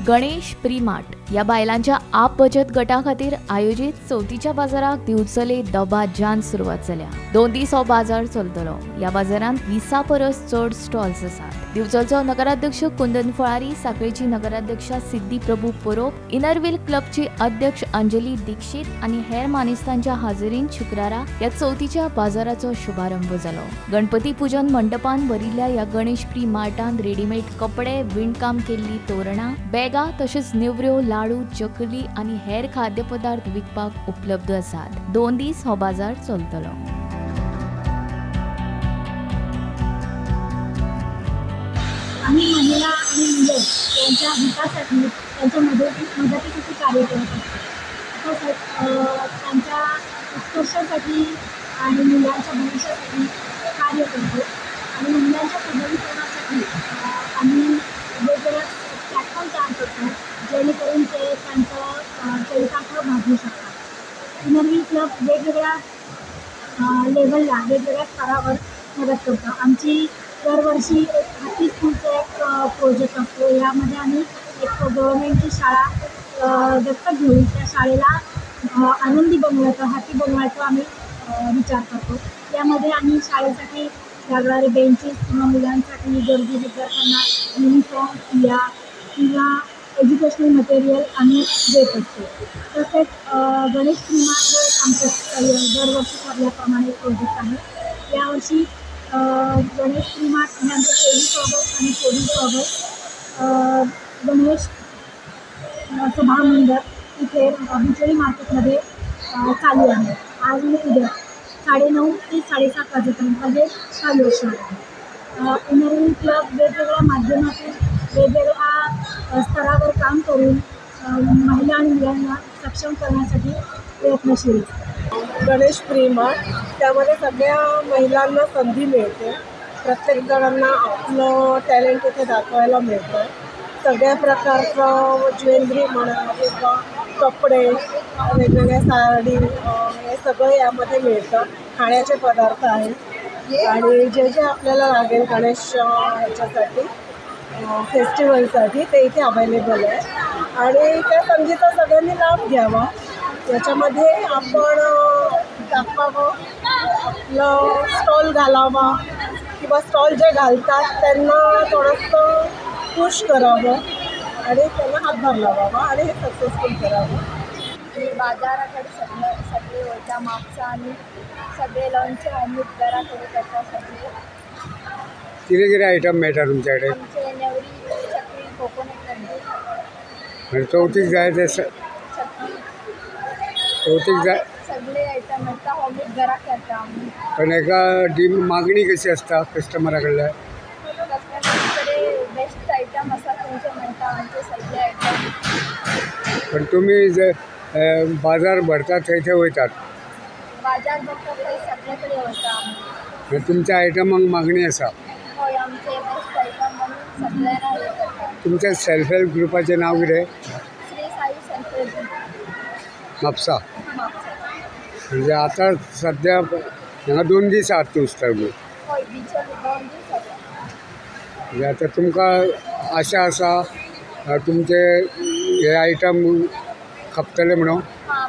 गणेश प्रीमार्ट या बायलांच्या आप बचत गटा खातीर आयोजित चवथीच्या बाजाराक दिवचले दबाज्यान सुरवात जाल्या। 2 दीस हो बाजार चलतलो। या बाजारांत 20 परस चड स्टॉल्स आसात। दिवचलचो नगराध्यक्ष कुंदन फळारी, साखळेची नगराध्यक्षा सिद्धी प्रभू परोप, इनरव्हील क्लबची अध्यक्ष अंजली दीक्षित आनी हेर मानेस्तांच्या हाजेरींत शुक्रारा या चवथीच्या बाजाराचो शुभारंभ जालो। गणपती पूजन मंडपान भरिल्ल्या या गणेश प्रीमार्टांत रेडीमेड कपडे, विणकाम केल्ली तोरणां, बॅगा तशेंच नेवऱ्यो, लाडू, चकली आनी हेर खाद्यपदार्थ विकपाक उपलब्ध आसात। 2 दीस हो बाजार चलतलो। आम्ही महिला आणि मुलं यांच्या हितासाठी त्यांच्या मदतीसाठी कार्य करत असतो। तसंच त्यांच्या उत्कर्षासाठी आणि मुलांच्या भविष्यासाठी कार्य करतो आणि मुलांच्या सबलीकरणासाठी आम्ही वेगवेगळ्या प्लॅटफॉर्म तयार करतो जेणेकरून ते त्यांचं चरितार्थ भागवू शकतात। इनरव्हील क्लब वेगवेगळ्या लेवलला वेगवेगळ्या स्तरावर मदत करतो। आमची दरवर्षी एक हाती स्कूलचा एक प्रोजेक्ट असतो। यामध्ये आम्ही एक गव्हर्नमेंटची शाळा दत्तक घेऊन त्या शाळेला आनंदी बनवायचं, हाती बनवायचं आम्ही विचार करतो। यामध्ये आम्ही शाळेसाठी लागणारे बेंचेस किंवा मुलांसाठी गरजू विद्यार्थ्यांना युनिफॉर्म किंवा एज्युकेशनल मटेरियल आम्ही देत असतो। तसेच गणेश प्रीमार्ट आमचं दरवर्षी ठरल्याप्रमाणे प्रोजेक्ट आहे। यावर्षी गणेश प्रीमार्ट हे आमचं 23 ऑगस्ट आणि 24 ऑगस्ट गणेश सभामंडळ इथे बिचोली मार्केटमध्ये चालू आहे। आज आणि उद्या 9:30 ते 7:30 वाजेपर्यंत हे चालू असणार आहे। इनरव्हील क्लब वेगवेगळ्या माध्यमातून वेगवेगळ्या स्तरावर काम करून महिला आणि मुलांना सक्षम करण्यासाठी प्रयत्नशील। गणेश प्रीमार्ट त्यामध्ये सगळ्या महिलांना संधी मिळते। प्रत्येक जणांना आपलं टॅलेंट इथे दाखवायला मिळतं। सगळ्या प्रकारचं ज्वेलरी म्हणा किंवा कपडे, वेगवेगळ्या साडी हे सगळं यामध्ये मिळतं। खाण्याचे पदार्थ आहेत आणि जे जे आपल्याला लागेल गणेश ह्याच्यासाठी फेस्टिवलसाठी ते इथे अवेलेबल आहे आणि त्या संधीचा सगळ्यांनी लाभ घ्यावा। याच्यामध्ये आपण दाखवावं, आपलं स्टॉल घालावा किंवा स्टॉल जे घालतात त्यांना थोडंसं पुश करावं आणि त्यांना हातभार लावावा आणि हे सक्सेसफुल करावं। बाजाराकडे सगळे वयता म्हापसा आनी सगळे लंच ऑमलेट घराकडे करता सगळे। कितें कितें आयटम मेळटा तुमचे कडेन? आमचे नेवरी, चकली, कोकोनट लड्डू, चवथीक जाय ते चवथीक जाय सगळे आयटम मेळटा। ऑमलेट घराक करता आमी। पण एका मागणी कशी आसता कस्टमरा कडल्यान? कस्टमरांकडे बेस्ट आयटम आसा तेंचे मेळटा आमचे सगळे आयटम। पण तुम्ही जे बाजार भरता थंय वयतात? बाजार भरता थंय सगळे कडेन वयता आमी। तुमच्या आयटमांक मागणी आसा? हय, आमचे बेस्ट आयटम म्हणून सगळ्यांना हे करता। तुमच्या सेल्फ हेल्प ग्रुपाचें नांव कितें? Shri Sai self help group Mapusa. Mapusa. म्हणजे आता सध्या हांगा 2 दीस आहात तूं उस्तावणी? हय, बिचोली 2 दीस आसा। म्हणजे आता तुमकां आशा आसा तुमचे हे आयटम खपतले म्हणून? हां,